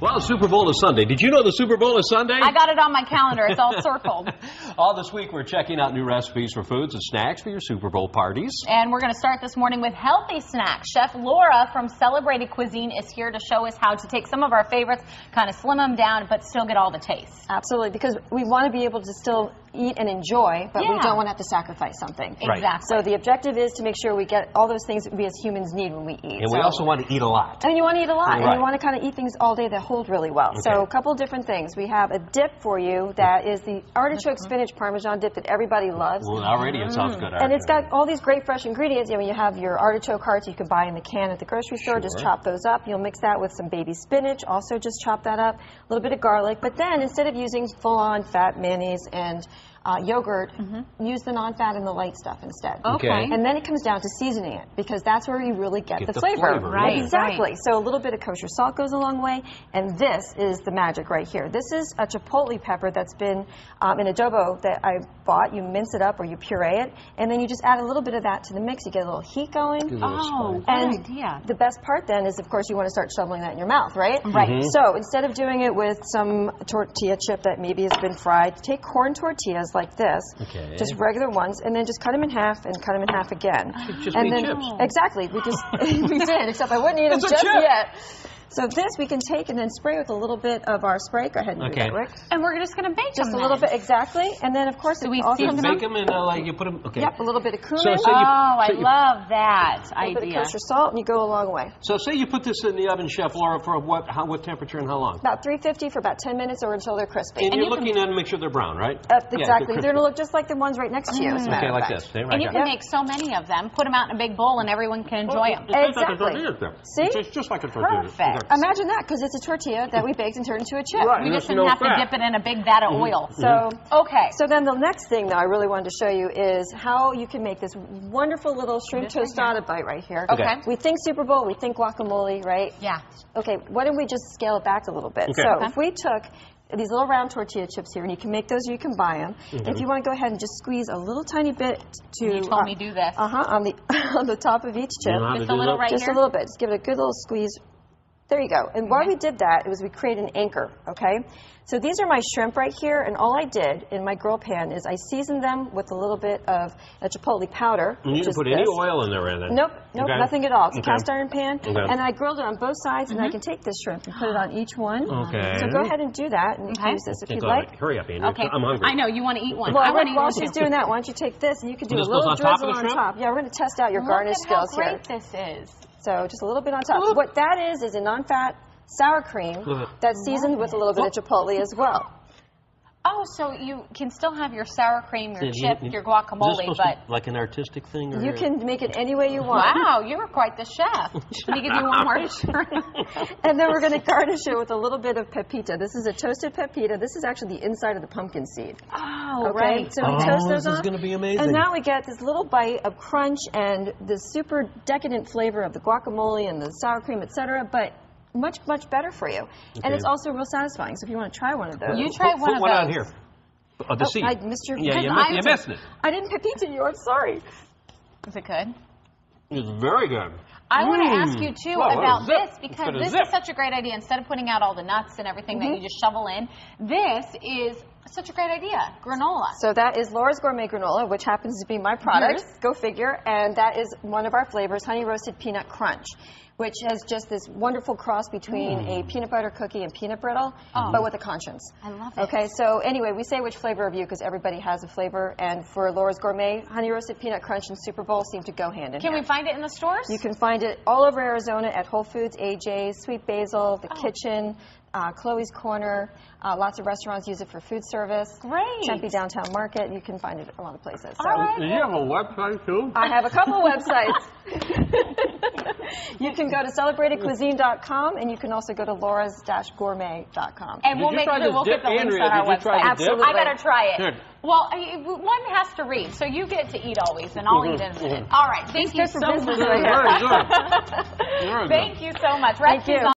Well, the Super Bowl is Sunday. Did you know the Super Bowl is Sunday? I got it on my calendar. It's all circled. All this week, we're checking out new recipes for foods and snacks for your Super Bowl parties. And we're going to start this morning with healthy snacks. Chef Laura from Celebrated Cuisine is here to show us how to take some of our favorites, kind of slim them down, but still get all the taste. Absolutely, because we want to be able to still eat and enjoy, but we don't want to have to sacrifice something. Right. Exactly. So the objective is to make sure we get all those things that we as humans need when we eat. And we also want to eat a lot. And you want to eat a lot, Right. and you want to kind of eat things all day that hold really well. Okay. So a couple different things. We have a dip for you that is the artichoke spinach parmesan dip that everybody loves. Well, already it sounds good. And it's got all these great fresh ingredients. You know, you have your artichoke hearts you can buy in the can at the grocery store. Just chop those up. You'll mix that with some baby spinach. Also just chop that up. A little bit of garlic. But then instead of using full-on fat mayonnaise and yogurt, use the non-fat and the light stuff instead. Okay. And then it comes down to seasoning it, because that's where you really get the flavor. Right. Exactly. So a little bit of kosher salt goes a long way, and this is the magic right here. This is a chipotle pepper that's been in adobo that I bought. You mince it up or you puree it, and then you just add a little bit of that to the mix. You get a little heat going. Oh, and good idea. the best part then is, of course, you want to start shoveling that in your mouth, right? Right. So instead of doing it with some tortilla chip that maybe has been fried, take corn tortillas like this, just regular ones, and then just cut them in half and cut them in half again. Just and made then chips. Exactly, because we did, except I wouldn't eat them just yet. So this we can take and then spray with a little bit of our spray. Go ahead and do that, Rick. And we're just going to bake Just them a little bit, exactly. And then, of course, Do we also season Bake them and like you put them. Okay. Yep, a little bit of cumin. So say I love that a little bit idea. of kosher salt, and you go a long way. So say you put this in the oven, Chef Laura, for what temperature and how long? About 350 for about 10 minutes or until they're crispy. And you're looking at them to make sure they're brown, right? Exactly. They're going to look just like the ones right next to you, as a matter Okay, of like fact. this. Right, And you can make so many of them, put them out in a big bowl, and everyone can enjoy them. Exactly. See? It's just like a tortilla. Perfect. Imagine that, because it's a tortilla that we baked and turned into a chip. Right. We just There's didn't no have to fat. dip it in a big vat of oil. So, So then the next thing that I really wanted to show you is how you can make this wonderful little shrimp tostada bite right here. Okay. We think Super Bowl, we think guacamole, right? Yeah. Okay, why don't we just scale it back a little bit? Okay. So if we took these little round tortilla chips here, and you can make those or you can buy them. If you want to go ahead and just squeeze a little tiny bit to... You told me do this. on the top of each chip. Just a little right Just here? a little bit. Just give it a good little squeeze. There you go. And why we did that was we created an anchor, okay? So these are my shrimp right here, and all I did in my grill pan is I seasoned them with a little bit of a chipotle powder. And you didn't put any oil in there or anything? Nope, nothing at all. It's a cast iron pan, Okay. and I grilled it on both sides, and I can take this shrimp and put it on each one. Okay. So go ahead and do that, and use this if you'd like. Hurry up, Andy. Okay. I'm hungry. I know, you want to eat one. Well, I want to eat while one she's too. doing that, why don't you take this, and you could do a This little goes on top of drizzle the on shrimp? top. Yeah, we're going to test out your garnish skills here. Look at how great this is. So just a little bit on top. What that is a non-fat sour cream that's seasoned with a little bit of chipotle as well. Oh, so you can still have your sour cream, your Is chip, your this guacamole, supposed but... to be like an artistic thing? Or You can make it any way you want. Wow, you were quite the chef. Let me give you one more shrimp. And then we're going to garnish it with a little bit of pepita. This is a toasted pepita. This is actually the inside of the pumpkin seed. Oh, Okay, right. so we toast this those on. is going to be amazing. And now we get this little bite of crunch and the super decadent flavor of the guacamole and the sour cream, etc. But much, much better for you. And it's also real satisfying. So if you want to try one of those. You try one of Put one those. on here. The seed. I missed your... Yeah, you missed it. I didn't pepita you. I'm sorry. Is it good? It's very good. I want to ask you, too, about this, because this zip. is such a great idea. Instead of putting out all the nuts and everything that you just shovel in, this is such a great idea. Granola. So that is Laura's Gourmet Granola, which happens to be my product. Go figure. And that is one of our flavors, Honey Roasted Peanut Crunch, which has just this wonderful cross between a peanut butter cookie and peanut brittle, but with a conscience. I love it. Okay, so anyway, we say which flavor of you because everybody has a flavor. And for Laura's Gourmet, Honey Roasted Peanut Crunch and Super Bowl seem to go hand in hand. Can we find it in the stores? You can find it all over Arizona at Whole Foods, AJ's, Sweet Basil, The Kitchen, Chloe's Corner. Lots of restaurants use it for food service. Great. Tempe Downtown Market. You can find it at a lot of places. So. All right. Do you have a website, too? I have a couple of websites. You can go to celebratedcuisine.com, and you can also go to laura's-gourmet.com. And we'll make sure we'll put the links on our website. Absolutely. I better try it. Good. Well, one has to read, so you get to eat always, and I'll eat in a minute. All right. Thank you so much. Very good. Very good. Thank you so much. Thank you.